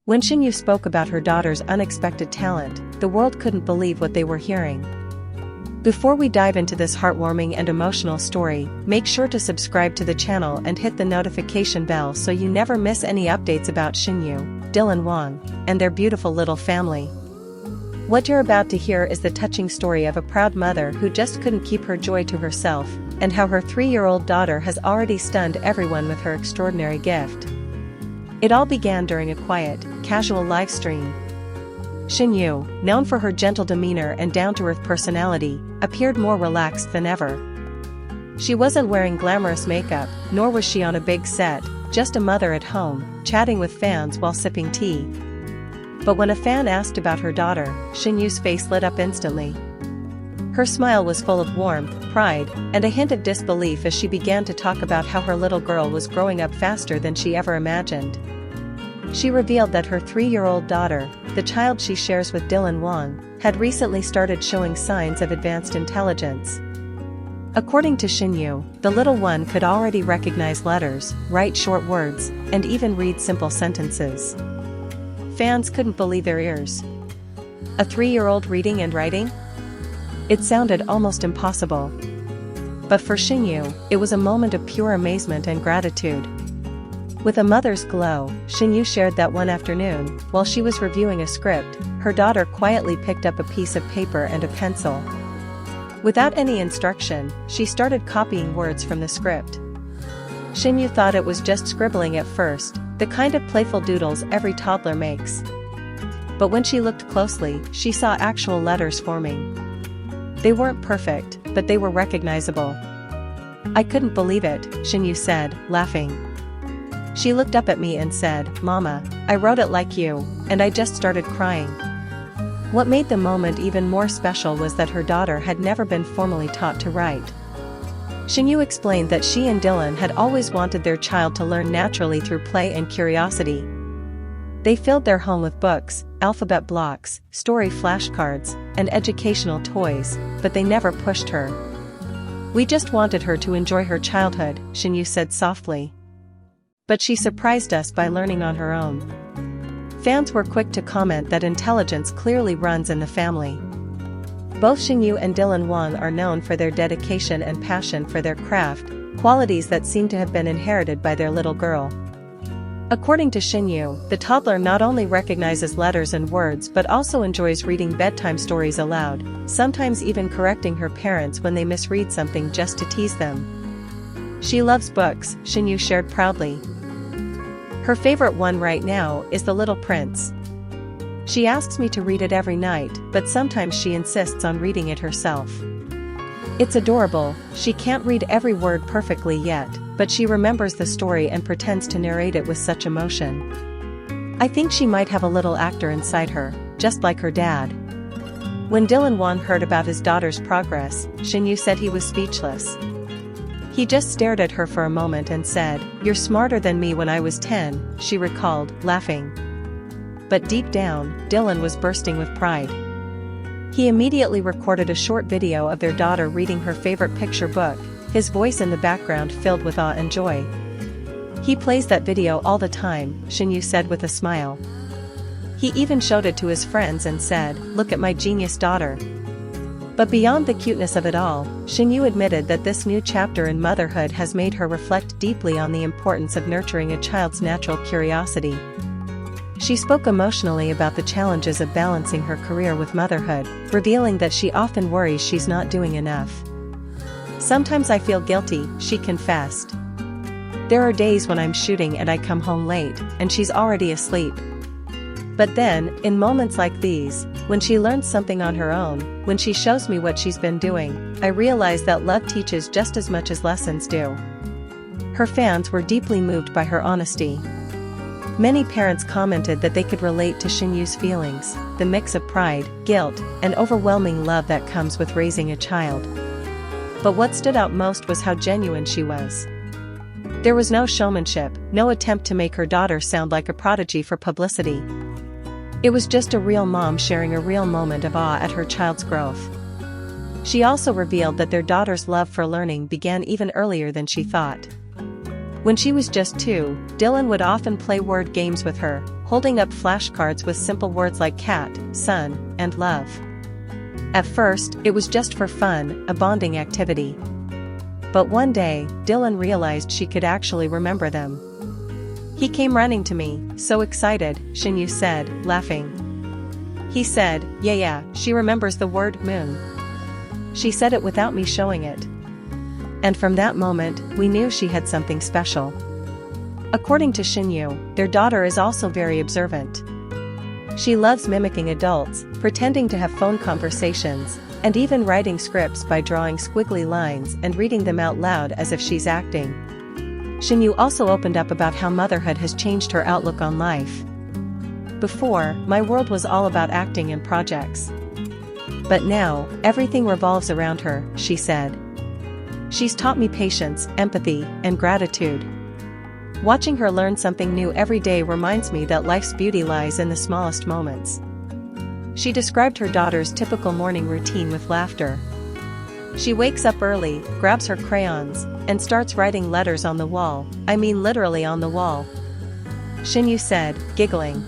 When Shen spoke about her daughter's unexpected talent, the world couldn't believe what they were hearing. Before we dive into this heartwarming and emotional story, make sure to subscribe to the channel and hit the notification bell so you never miss any updates about Shen, dylanwang, and their beautiful little family. What you're about to hear is the touching story of a proud mother who just couldn't keep her joy to herself, and how her 3-year-old daughter has already stunned everyone with her extraordinary gift. It all began during a quiet, casual live stream. Shen, known for her gentle demeanor and down-to-earth personality, appeared more relaxed than ever. She wasn't wearing glamorous makeup, nor was she on a big set, just a mother at home, chatting with fans while sipping tea. But when a fan asked about her daughter, Shen's face lit up instantly. Her smile was full of warmth, pride, and a hint of disbelief as she began to talk about how her little girl was growing up faster than she ever imagined. She revealed that her 3-year-old daughter, the child she shares with dylanwang, had recently started showing signs of advanced intelligence. According to Shen, the little one could already recognize letters, write short words, and even read simple sentences. Fans couldn't believe their ears. A 3-year-old reading and writing? It sounded almost impossible. But for Shen, it was a moment of pure amazement and gratitude. With a mother's glow, Shen shared that one afternoon, while she was reviewing a script, her daughter quietly picked up a piece of paper and a pencil. Without any instruction, she started copying words from the script. Shen thought it was just scribbling at first, the kind of playful doodles every toddler makes. But when she looked closely, she saw actual letters forming. They weren't perfect, but they were recognizable. "I couldn't believe it," Shen said, laughing. She looked up at me and said, "Mama, I wrote it like you," and I just started crying. What made the moment even more special was that her daughter had never been formally taught to write. Shen explained that she and Dylan had always wanted their child to learn naturally through play and curiosity. They filled their home with books, alphabet blocks, story flashcards, and educational toys, but they never pushed her. "We just wanted her to enjoy her childhood," Shen said softly. But she surprised us by learning on her own. Fans were quick to comment that intelligence clearly runs in the family. Both Shen and dylanwang are known for their dedication and passion for their craft, qualities that seem to have been inherited by their little girl. According to Shen, the toddler not only recognizes letters and words but also enjoys reading bedtime stories aloud, sometimes even correcting her parents when they misread something just to tease them. She loves books, Shen shared proudly. Her favorite one right now is The Little Prince. She asks me to read it every night, but sometimes she insists on reading it herself. It's adorable. She can't read every word perfectly yet, but she remembers the story and pretends to narrate it with such emotion. I think she might have a little actor inside her, just like her dad. When dylanwang heard about his daughter's progress, Shen said he was speechless. He just stared at her for a moment and said, "You're smarter than me when I was 10, she recalled, laughing. But deep down, Dylan was bursting with pride. He immediately recorded a short video of their daughter reading her favorite picture book, his voice in the background filled with awe and joy. "He plays that video all the time," Shen said with a smile. He even showed it to his friends and said, "Look at my genius daughter." But beyond the cuteness of it all, Shen admitted that this new chapter in motherhood has made her reflect deeply on the importance of nurturing a child's natural curiosity. She spoke emotionally about the challenges of balancing her career with motherhood, revealing that she often worries she's not doing enough. "Sometimes I feel guilty," she confessed. "There are days when I'm shooting and I come home late, and she's already asleep. But then, in moments like these, when she learns something on her own, when she shows me what she's been doing, I realize that love teaches just as much as lessons do." Her fans were deeply moved by her honesty. Many parents commented that they could relate to Shen's feelings, the mix of pride, guilt, and overwhelming love that comes with raising a child. But what stood out most was how genuine she was. There was no showmanship, no attempt to make her daughter sound like a prodigy for publicity. It was just a real mom sharing a real moment of awe at her child's growth. She also revealed that their daughter's love for learning began even earlier than she thought. When she was just 2, Dylan would often play word games with her, holding up flashcards with simple words like cat, sun, and love. At first, it was just for fun, a bonding activity. But one day, Dylan realized she could actually remember them. He came running to me, so excited, Shen said, laughing. He said, yeah, she remembers the word moon. She said it without me showing it. And from that moment, we knew she had something special. According to Shen, their daughter is also very observant. She loves mimicking adults, pretending to have phone conversations, and even writing scripts by drawing squiggly lines and reading them out loud as if she's acting. Shen also opened up about how motherhood has changed her outlook on life. Before, my world was all about acting and projects. But now, everything revolves around her, she said. She's taught me patience, empathy, and gratitude. Watching her learn something new every day reminds me that life's beauty lies in the smallest moments. She described her daughter's typical morning routine with laughter. She wakes up early, grabs her crayons, and starts writing letters on the wall, I mean literally on the wall. Shen said, giggling.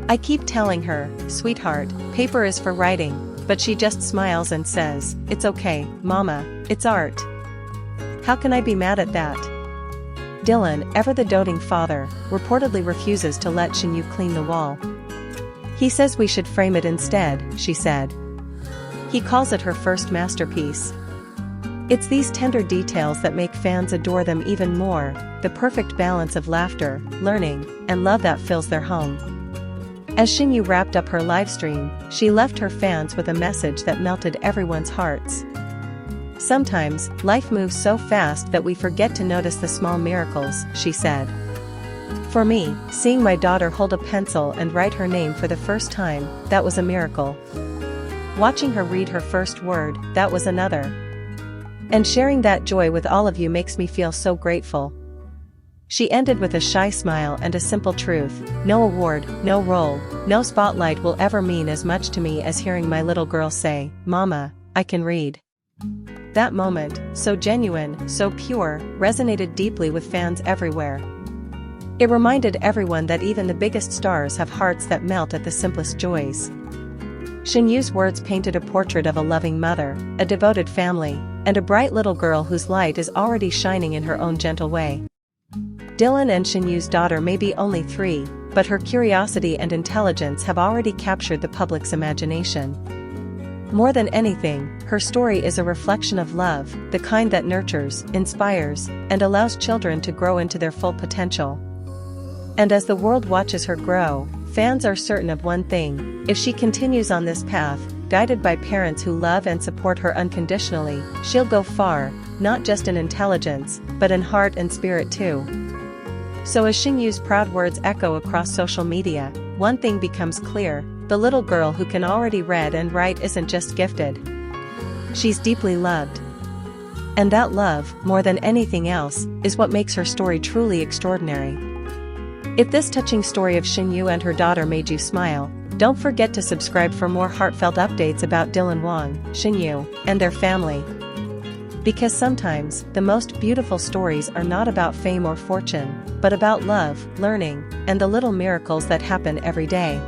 I keep telling her, sweetheart, paper is for writing, but she just smiles and says, it's okay, Mama, it's art. How can I be mad at that? Dylan, ever the doting father, reportedly refuses to let Shen clean the wall. He says we should frame it instead, she said. He calls it her first masterpiece. It's these tender details that make fans adore them even more, the perfect balance of laughter, learning, and love that fills their home. As Shen wrapped up her livestream, she left her fans with a message that melted everyone's hearts. Sometimes, life moves so fast that we forget to notice the small miracles, she said. For me, seeing my daughter hold a pencil and write her name for the first time, that was a miracle. Watching her read her first word, that was another. And sharing that joy with all of you makes me feel so grateful. She ended with a shy smile and a simple truth, no award, no role, no spotlight will ever mean as much to me as hearing my little girl say, Mama, I can read. That moment, so genuine, so pure, resonated deeply with fans everywhere. It reminded everyone that even the biggest stars have hearts that melt at the simplest joys. Shen's words painted a portrait of a loving mother, a devoted family, and a bright little girl whose light is already shining in her own gentle way. Dylan and Shen's daughter may be only 3, but her curiosity and intelligence have already captured the public's imagination. More than anything, her story is a reflection of love, the kind that nurtures, inspires, and allows children to grow into their full potential. And as the world watches her grow, fans are certain of one thing: if she continues on this path, guided by parents who love and support her unconditionally, she'll go far, not just in intelligence, but in heart and spirit too. So as Shen's proud words echo across social media, one thing becomes clear: the little girl who can already read and write isn't just gifted. She's deeply loved. And that love, more than anything else, is what makes her story truly extraordinary. If this touching story of Shen and her daughter made you smile, don't forget to subscribe for more heartfelt updates about dylanwang, Shen, and their family. Because sometimes, the most beautiful stories are not about fame or fortune, but about love, learning, and the little miracles that happen every day.